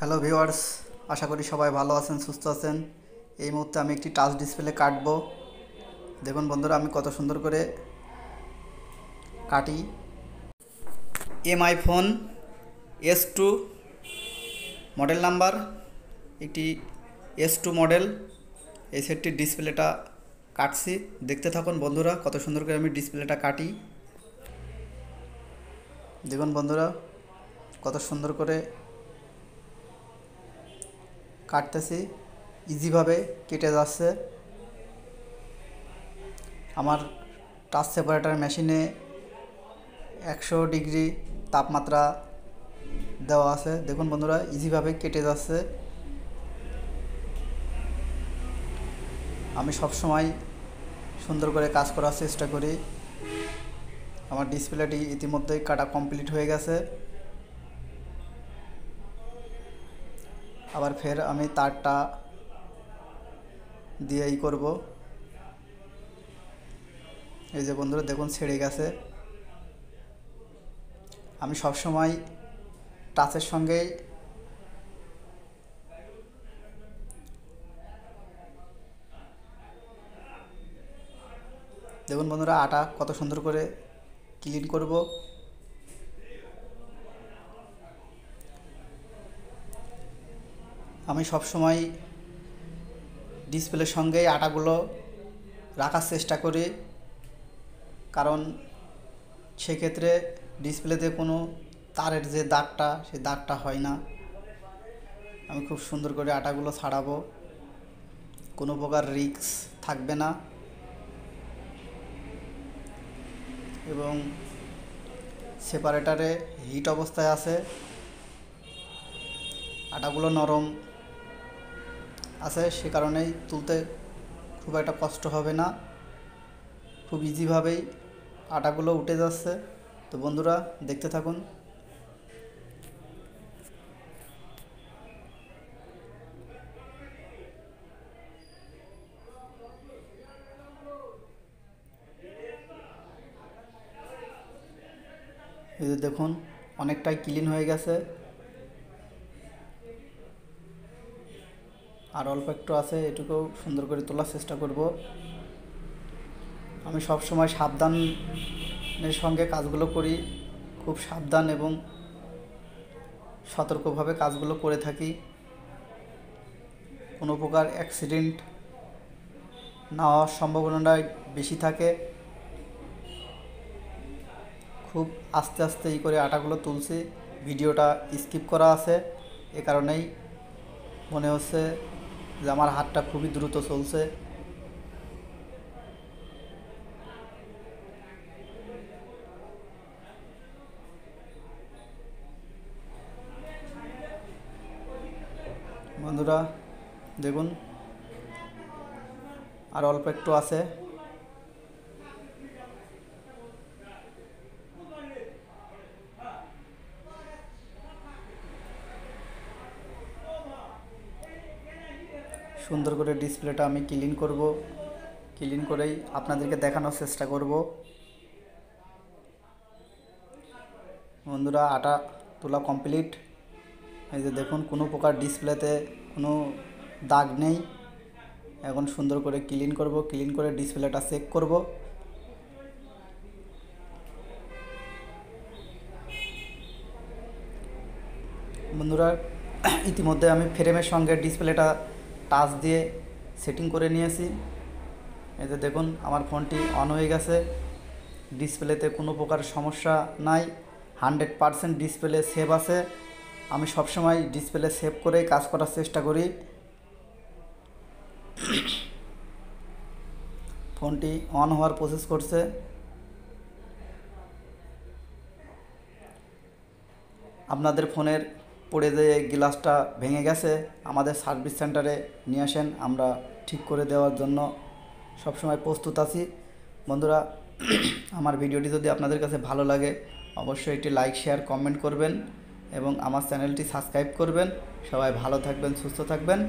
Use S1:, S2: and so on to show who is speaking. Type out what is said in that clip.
S1: Hello viewers, আশা করি সবাই ভালো আছেন, সুস্থ আছেন। এই মুহূর্তে আমি একটি টাচ ডিসপ্লে কাটবো। দেখুন বন্ধুরা, আমি কত সুন্দর করে কাটি। আইফোন S2 মডেল নাম্বার, একটি S2 মডেল। এই সেটটির ডিসপ্লেটা কাটছি, দেখতে থাকুন বন্ধুরা কত সুন্দর করে আমি ডিসপ্লেটা কাটি। দেখুন বন্ধুরা কত সুন্দর করে কাটতেছি, ইজিভাবে কেটে যাচ্ছে। আমার টাচ সেপারেটর মেশিনে 100 ডিগ্রি তাপমাত্রা দেওয়া আছে। দেখুন বন্ধুরা ইজিভাবে কেটে যাচ্ছে। আমি সব সময় সুন্দর করে কাজ করার চেষ্টা করি। আমার ডিসপ্লেটি ইতিমধ্যেই কাটা কমপ্লিট হয়ে গেছে। আবার ফের আমি তারটা দিয়েই করব। এই যে বন্ধুরা দেখুন ছেড়ে গেছে। আমি সব সময় টাচের সঙ্গে দেখুন বন্ধুরা আটা কত সুন্দর করে ক্লিন করব। আমি সব সময় ডিসপ্লের সঙ্গেই আটাগুলো রাখার চেষ্টা করি, কারণ সেক্ষেত্রে ডিসপ্লেতে কোনো তারের যে দাগটা, সেই দাগটা হয় না। আমি খুব সুন্দর করে আটাগুলো ছাড়াবো, কোনো প্রকার রিস্ক থাকবে না এবং সেপারেটারে হিট অবস্থায় আছে, আটাগুলো নরম আছে, সে কারণেই তুলতে খুব একটা কষ্ট হবে না, খুব ইজিভাবেই আটাগুলো উঠে যাচ্ছে। তো বন্ধুরা দেখতে থাকুন। এই যে দেখুন অনেকটাই ক্লিন হয়ে গেছে, আর অল্প একটু আছে, এটুকুও সুন্দর করে তোলার চেষ্টা করব। আমি সব সময় সাবধানের সঙ্গে কাজগুলো করি, খুব সাবধান এবং সতর্কভাবে কাজগুলো করে থাকি। কোনো প্রকার অ্যাক্সিডেন্ট না হওয়ার সম্ভাবনাটাই বেশি থাকে। খুব আস্তে আস্তে করে আটাগুলো তুলছি। ভিডিওটা স্কিপ করা আছে, এ কারণেই মনে হচ্ছে যে আমার হাতটা খুবই দ্রুত চলছে। বন্ধুরা দেখুন আর অল্প একটু আছে। সুন্দর করে ডিসপ্লেটা আমি ক্লিন করব, ক্লিন করেই আপনাদেরকে দেখানোর চেষ্টা করব। বন্ধুরা আটা তোলা কমপ্লিট। এই যে দেখুন কোনো প্রকার ডিসপ্লেতে কোনো দাগ নেই। এখন সুন্দর করে ক্লিন করব, ক্লিন করে ডিসপ্লেটা চেক করব। বন্ধুরা ইতিমধ্যে আমি ফ্রেমের সঙ্গে ডিসপ্লেটা টাচ দিয়ে সেটিং করে নিয়েছি। এই যে দেখুন আমার ফোনটি অন হয়ে গেছে, ডিসপ্লেতে কোনো প্রকার সমস্যা নাই, 100% ডিসপ্লে সেভ আছে। আমি সবসময় ডিসপ্লে সেভ করেই কাজ করার চেষ্টা করি। ফোনটি অন হওয়ার প্রসেস করছে। আপনাদের ফোনের পড়ে যে গ্লাসটা ভেঙে গেছে, আমাদের সার্ভিস সেন্টারে নিয়ে আসেন, আমরা ঠিক করে দেওয়ার জন্য সবসময় প্রস্তুত আছি। বন্ধুরা আমার ভিডিওটি যদি আপনাদের কাছে ভালো লাগে অবশ্যই একটি লাইক, শেয়ার, কমেন্ট করবেন এবং আমার চ্যানেলটি সাবস্ক্রাইব করবেন। সবাই ভালো থাকবেন, সুস্থ থাকবেন।